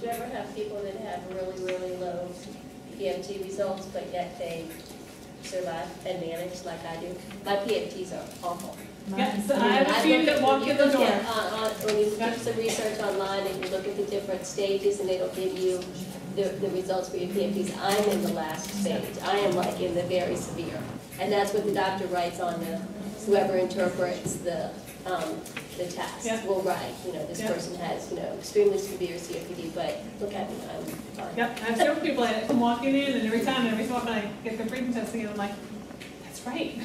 you ever have people that have really, really low PFT results, but yet they survive and manage like I do? My PFTs are awful. Yeah, so I have a few that walk in the door. When you do some research online and you look at the different stages, and it'll give you the results for your PFTs. I'm in the last stage. I am like in the very severe. And that's what the doctor writes on the, whoever interprets the test will write, you know, this person has, you know, extremely severe COPD, but look at me, I'm fine. Yep, I have several people that come walking in, and every so often I get their breathing testing, and I'm like, that's right.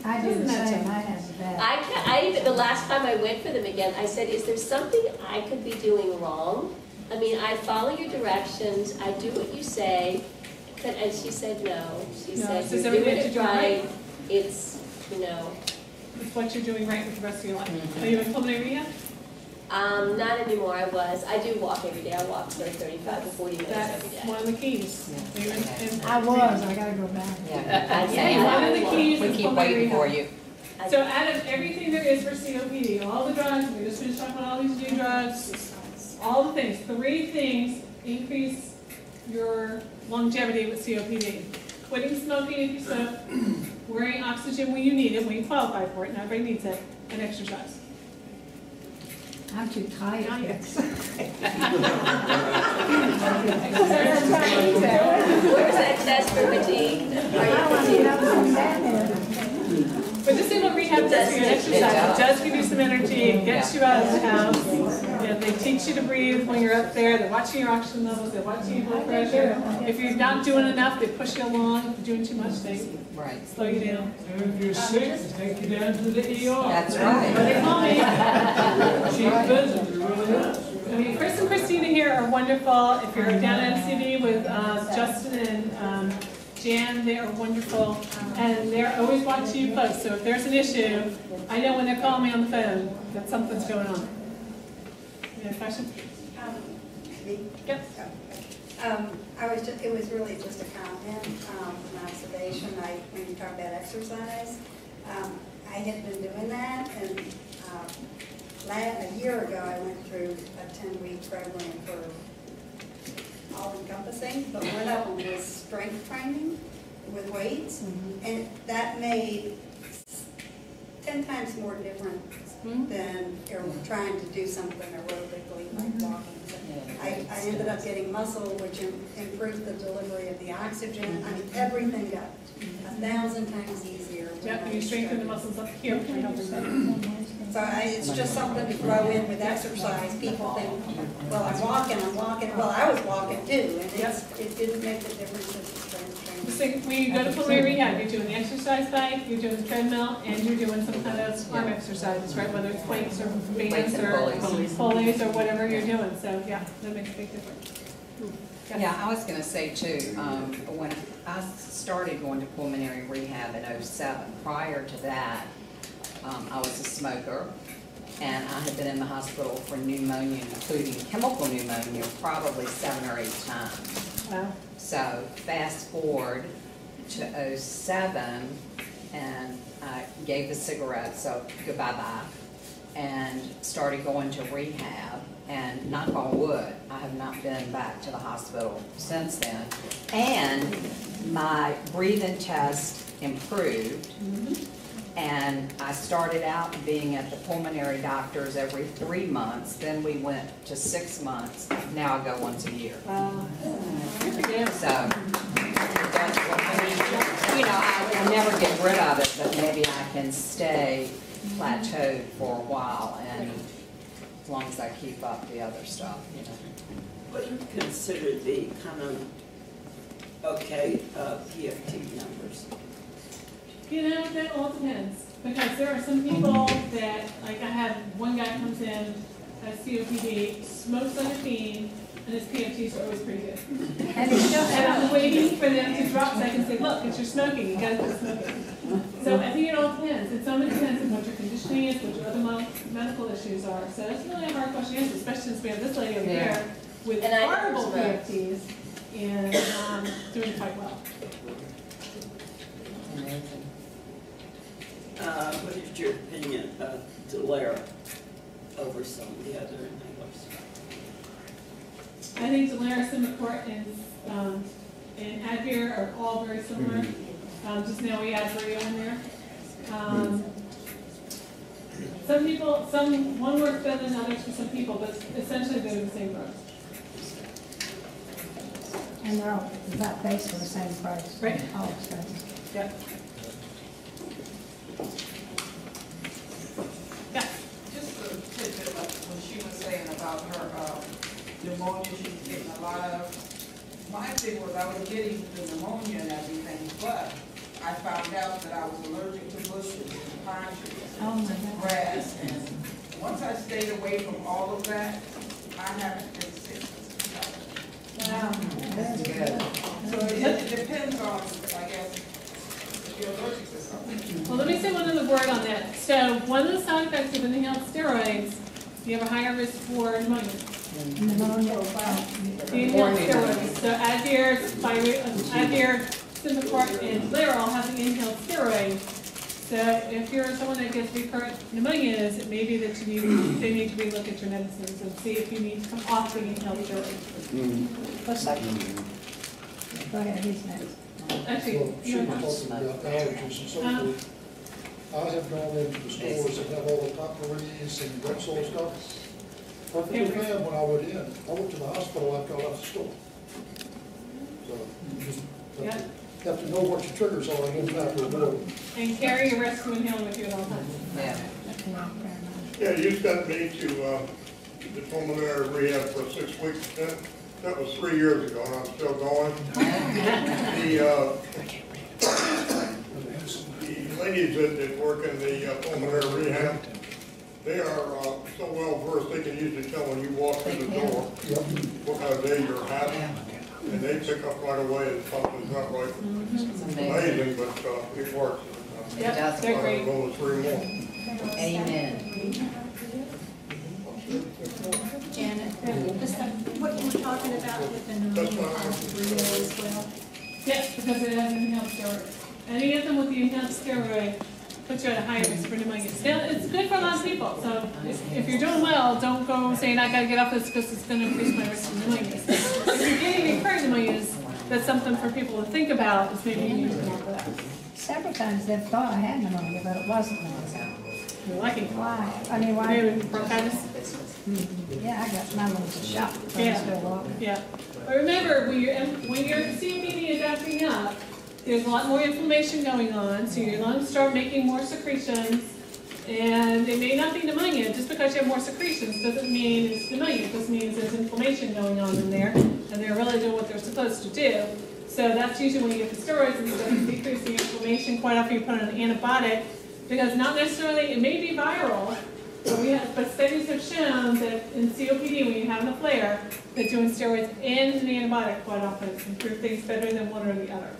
I do the same. I have that. I even, the last time I went for them again, I said, is there something I could be doing wrong? I mean, I follow your directions, I do what you say, and she said no. She said, you're doing it right, it's, you know. It's what you're doing right with the rest of your life. Are you in pulmonary rehab? Not anymore, I was. I do walk every day. I walk for 35 to 40 minutes every day. That's one of the keys. I was, I gotta go back. One of the keys we is keep pulmonary waiting rehab. for you. So out of everything there is for COPD, all the drugs, we just finished talking about all these new drugs, all the things, 3 things increase your longevity with COPD. Quitting smoking if you smoke, wearing oxygen when you need it, when you qualify for it, not everybody needs it, and exercise. I'm too tired. Where's that test for fatigue? But this is what rehab does for your exercise. It does give you some energy, it gets you out of the house. You know, they teach you to breathe when you're up there, they're watching your oxygen levels, they're watching your blood pressure. If you're not doing enough, they push you along. If you're doing too much, they slow you down. And if you're sick, they take you down to the ER. That's right. What they call me. Cheap visit, it really is. I mean, Chris and Christina here are wonderful. If you're down at MCD with Justin and Jan, they are wonderful. And they're always watching you close. So if there's an issue, I know when they're calling me on the phone that something's going on. Any questions? Yep. It was really just a comment, an observation. When you talk about exercise, I had been doing that, and a year ago I went through a 10-week program for all-encompassing, but one of them was strength training with weights, and that made 10 times more difference than trying to do something aerobically like walking. I ended up getting muscle, which improved the delivery of the oxygen. I mean, everything got 1,000 times easier. Yep, you strengthen the muscles up here. So it's just something to throw in with exercise. People think, well, I'm walking. Well, I was walking too, and it didn't make the difference as the strength training. When you go to pulmonary rehab, you're doing the exercise bike, you're doing the treadmill, and you're doing some kind of arm exercises, right? Whether it's weights or bands or pulleys or whatever you're doing. So yeah, that makes a big difference. Yeah, I was going to say too, when I started going to pulmonary rehab in '07, prior to that, I was a smoker, and I had been in the hospital for pneumonia, including chemical pneumonia, probably 7 or 8 times. Wow. So fast forward to '07, and I gave the cigarettes, so goodbye-bye, and started going to rehab. And knock on wood, I have not been back to the hospital since then. And my breathing test improved. And I started out being at the pulmonary doctors every 3 months. Then we went to 6 months. Now I go once a year. So, you know, I never get rid of it, but maybe I can stay plateaued for a while, and as long as I keep up the other stuff, you know. What do you consider the kind of PFT numbers? You know, that all depends. Because there are some people that, like I have one guy comes in, has COPD, smokes on a fiend, and his PFTs are always pretty good. And I'm waiting for them to drop so I can say, look, it's your smoking, you gotta quit smoking. So I think it all depends. It so much depends on what your conditioning is, what your other medical issues are. So it's really a hard question to answer, especially since we have this lady over here with horrible PFTs and doing quite well. What is your opinion of Delera over some of the other inhalers? I think Delara, Suport, and Advir are all very similar. Just now we add Breo in there. One works better than others for some people, but essentially they're the same drugs. And they're all about basically the same price. Right. All expenses. Yep. Yeah. Just a tidbit like when she was saying about her pneumonia she was getting a lot of. My thing was I was getting the pneumonia and everything, but I found out that I was allergic to bushes and pine trees Oh my and God. grass. And once I stayed away from all of that, I haven't been sick. Wow. That's good. So it depends on, I guess, if you're allergic to something. Well, let me say one other word on that. So one of the side effects of inhaled steroids, you have a higher risk for pneumonia. Pneumonia. The inhaled steroids. So Advir, Sympacort, and Delara all have the inhaled steroids. So if you're someone that gets recurrent pneumonias, it may be that they need to relook at your medicines and see if you need to come off the inhaled steroids. What's that? Go ahead, who's next? Actually, Well, she was talking about allergies and so forth. I have gone into the stores that have all the potpourris and Rexall stuff. Perfectly fine when I went in. I went to the hospital after I left the store. So you just have to know what your triggers are and then have to avoid them. and carry your rescue inhaler with you at all times. Yeah. Yeah, you sent me to the Pulmonary Rehab for 6 weeks. That was 3 years ago, and I'm still going. The ladies that work in the Pulmonary Rehab, they are so well versed, they can usually tell when you walk through the door what kind of day you're having. And they pick up right away that something's not right. It's amazing, but it works. Yep, they're great. Roll the 3 more. Amen. Janet, what you were talking about with the pneumonia possibly as well? Yes, because it has an inhaled steroid. Any of them with the inhaled steroid puts you at a higher risk for pneumonia. Still, it's good for a lot of people. So if you're doing well, don't go saying I got to get off this because it's going to increase my risk of pneumonia. If you're getting recurrent pneumonias, that's something for people to think about. Is maybe you need to more for that. Several times they've thought I had pneumonia, but it wasn't pneumonia. You're lucky. Why? I mean, why? Maybe bronchitis. Yeah, I got my lungs shot. Yeah. But remember, when your COPD is acting up, there's a lot more inflammation going on, so your lungs start making more secretions, and it may not be pneumonia. Just because you have more secretions doesn't mean it's pneumonia. It just means there's inflammation going on in there, and they're really doing what they're supposed to do. So that's usually when you get the steroids and you start to decrease the inflammation. Quite often you put on an antibiotic, because not necessarily, it may be viral, but studies have shown that in COPD, when you're having a flare, that doing steroids and an antibiotic quite often improve things better than one or the other.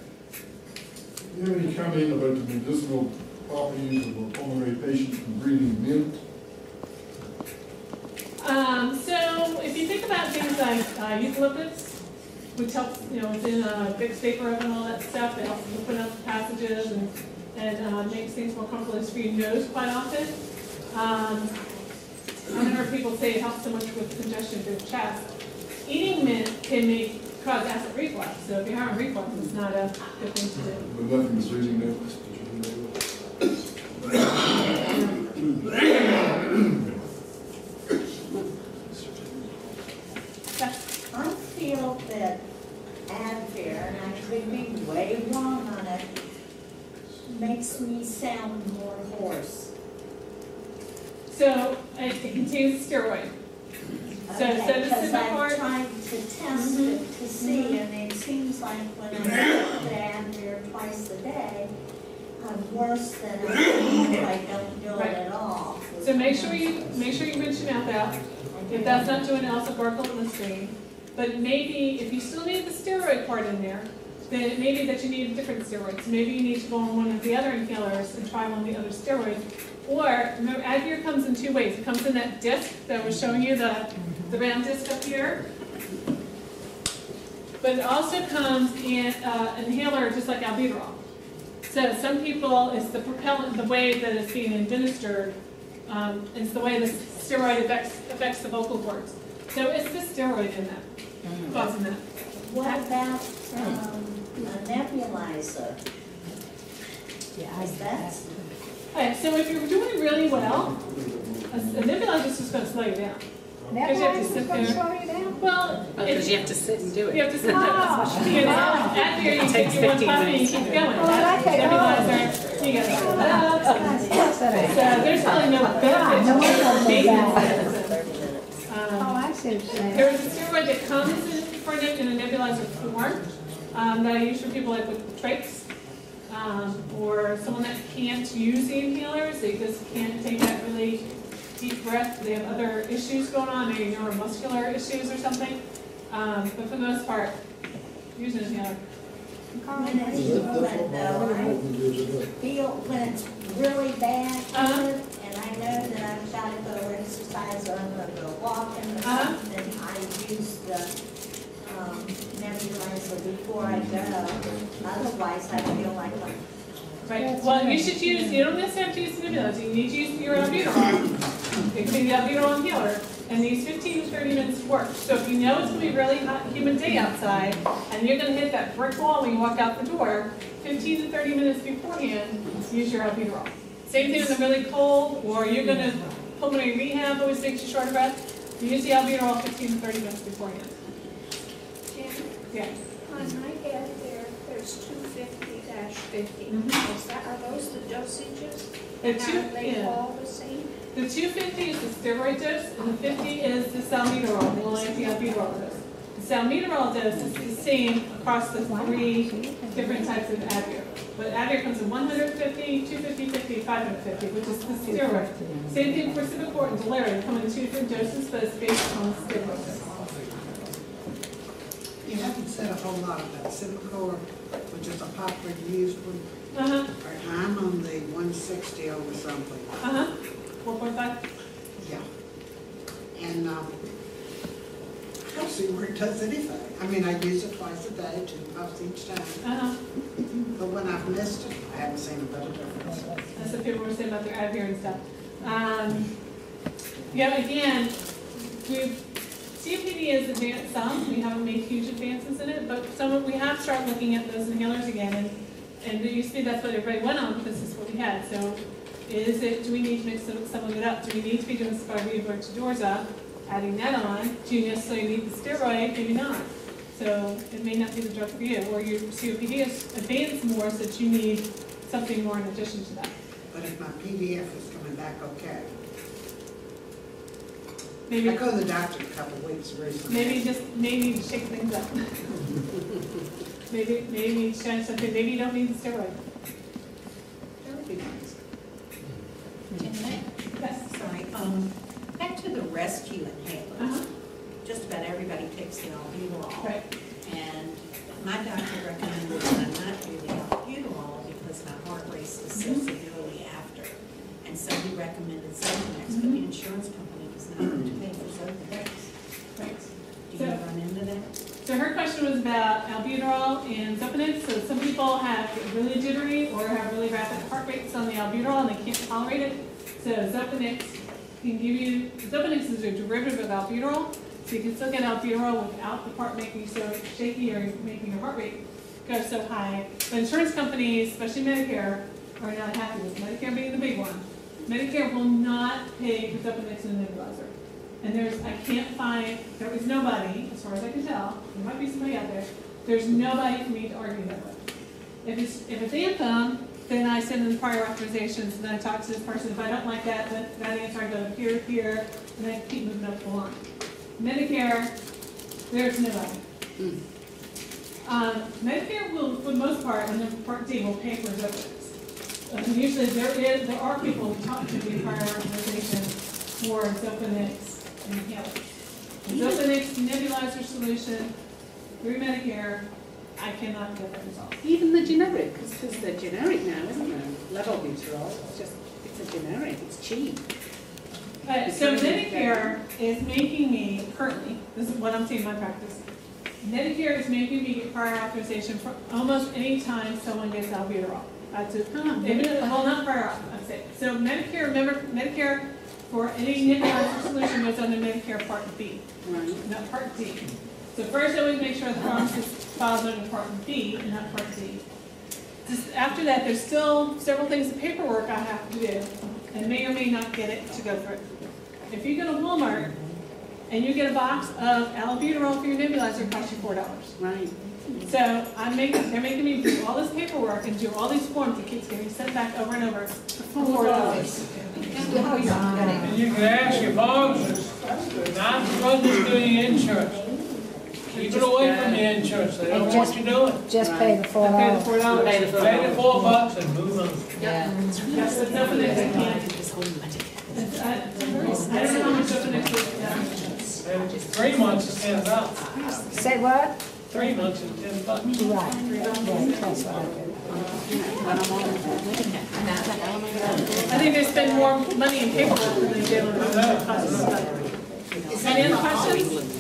You have any comment about the medicinal properties of a pulmonary patient from breathing mint? So if you think about things like eucalyptus, which helps, it's in big vapor and all that stuff, it helps open up passages and makes things more comfortable for your nose quite often. I've heard people say it helps so much with congestion through the chest. Eating mint can cause acid reflux, so if you're having reflux, it's not a good thing to do. But nothing is reading that. I feel that Advir, and I could be way wrong on it, makes me sound more hoarse. So it contains a steroid. So Okay, the because I'm Sympacort, trying to test it to see, and it seems like when I take the Advir twice a day, I'm worse than I am if I don't do it at all. so make sure you rinse your mouth out. If that's not doing it, also gargle in the stream. But maybe if you still need the steroid part in there, then it may be that you need different steroids. Maybe you need to go on one of the other inhalers and try one of the other steroids. Or remember, Advir comes in 2 ways. It comes in that disc that was showing you, the round disc up here. But it also comes in an inhaler just like albuterol. So some people, it's the propellant, the way that it's being administered, it's the way the steroid affects the vocal cords. So it's the steroid in that, causing that. What about, a nebulizer? Is that, Okay, so if you're doing really well, a nebulizer is just gonna slow you down. Because you have to sit there. Well, Because you have to sit and do it. you have to sit there. You know, after you It takes take your one 15 puff and you minutes. keep going. That's nebulizer, you gotta sit up. So there's really no benefit to maintenance. I see what you're saying. There is a steroid that comes in a nebulizer form that I use for people like with trachs or someone that can't use the inhalers. They just can't take that really deep breath. They have other issues going on, maybe neuromuscular issues or something. But for the most part, use an inhaler. when it's good though, I feel when it's really bad, and I know that I've got to go exercise or I'm going to go walking or something, I use the nebulizer before I go. Otherwise, I feel like I'm. Right. Well, you should use, you don't necessarily have to use the nebulizer. You need to use your albuterol. It could be the albuterol inhaler. And these 15 to 30 minutes work. So if you know it's going to be a really hot, humid day outside, and you're going to hit that brick wall when you walk out the door, 15 to 30 minutes beforehand, use your albuterol. Same thing when it's really cold, or you're going to, pulmonary rehab always makes you short of breath. You use the albuterol 15 to 30 minutes beforehand. Yeah. On my head there's 250-50. Are those the dosages? The Are they all the same? The 250 is the steroid dose, and the 50 is the salmeterol, the anti-albuterol dose. The salmeterol dose is the same across the 3 different types of Advir. But Advir comes in 150, 250, 50, 550, which is the steroid. Same thing for Suport and Delirium. They come in 2 different doses, but it's based on steroid dose. You haven't said a whole lot about Simicor, which is a popular used one. I'm on the 160 over something. 4.5? Yeah. And I don't see where it does anything. I mean, I use it twice a day, 2 puffs each time. But when I've missed it, I haven't seen a bit of difference. That's what people were saying about their Advir and stuff. Yeah, again, COPD has advanced some. We haven't made huge advances in it, but we have started looking at those inhalers again. And it used to be that's what everybody went on because this is what we had. So do we need to mix some of it up? Do we need to be doing Spiriva or Tudorza, adding that on? Do you necessarily need the steroid? Maybe not. So it may not be the drug for you. Or your COPD has advanced more so that you need something more in addition to that. But if my PDF is coming back okay. Maybe, I go to the doctor a couple of weeks recently. maybe shake things up. maybe change something. Maybe you don't need the steroid. That would be nice. Yes. Sorry, back to the rescue inhalers. Just about everybody takes the albuterol. Right. And my doctor recommended that I not do the albuterol because my heart race is so severely after. And so he recommended Zopanex, but the insurance company does not have to pay for Zopanex. Right. Do you run into that? So her question was about albuterol and Zopanex. So some people have really jittery or have really rapid heart rates on the albuterol and they can't tolerate it. So Zopanex can give you, Zopanex is a derivative of albuterol. So you can still get albuterol without the part making you so shaky or making your heart rate go so high. But insurance companies, especially Medicare, are not happy with Medicare being the big one. Medicare will not pay for Zopanex in a nebulizer. And there is nobody, as far as I can tell, there might be somebody out there, there's nobody for me to argue that with. If it's Anthem, then I send in prior authorizations and I talk to this person. If I don't like that answer, I go here, and I keep moving up the line. Medicare, there's nobody. Medicare will, for the most part, and then Part D will pay for Zopanex. Usually there are people who talk to the prior authorization for Zopanex inhalers. Zopanex nebulizer solution through Medicare, I cannot get that result. Even the generic, because they're generic now, isn't it? Levobuterol, it's a generic, it's cheap. So Medicare is making me, currently, this is what I'm seeing in my practice, Medicare is making me get prior authorization for almost any time someone gets albuterol. Well, not prior auth, I'd say. So Medicare, remember, Medicare for any nebulizer solution goes under Medicare Part B, Right. not Part D. So first I always make sure the pharmacist files under Part B and not Part D. Just after that, there's still several things of paperwork I have to do and may or may not get it to go through. If you go to Walmart and you get a box of albuterol for your nebulizer, it costs you $4. Right. So they're making me do all this paperwork and do all these forms that keeps getting sent back over and over for $4. And you can ask your pharmacist, not run this through the insurance. Keep it away from the insurance, they don't know what you're doing. Just pay the Pay the $4. $4. Pay the $4 and move on. Yeah. Yes, but nothing that they can't. I don't know how much of an expert. And 3 months is $10. Say what? 3 months is $10. Right, right, that's what I did. I think they spend more money in paperwork than they do on the cost of stuff. Any other questions?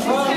I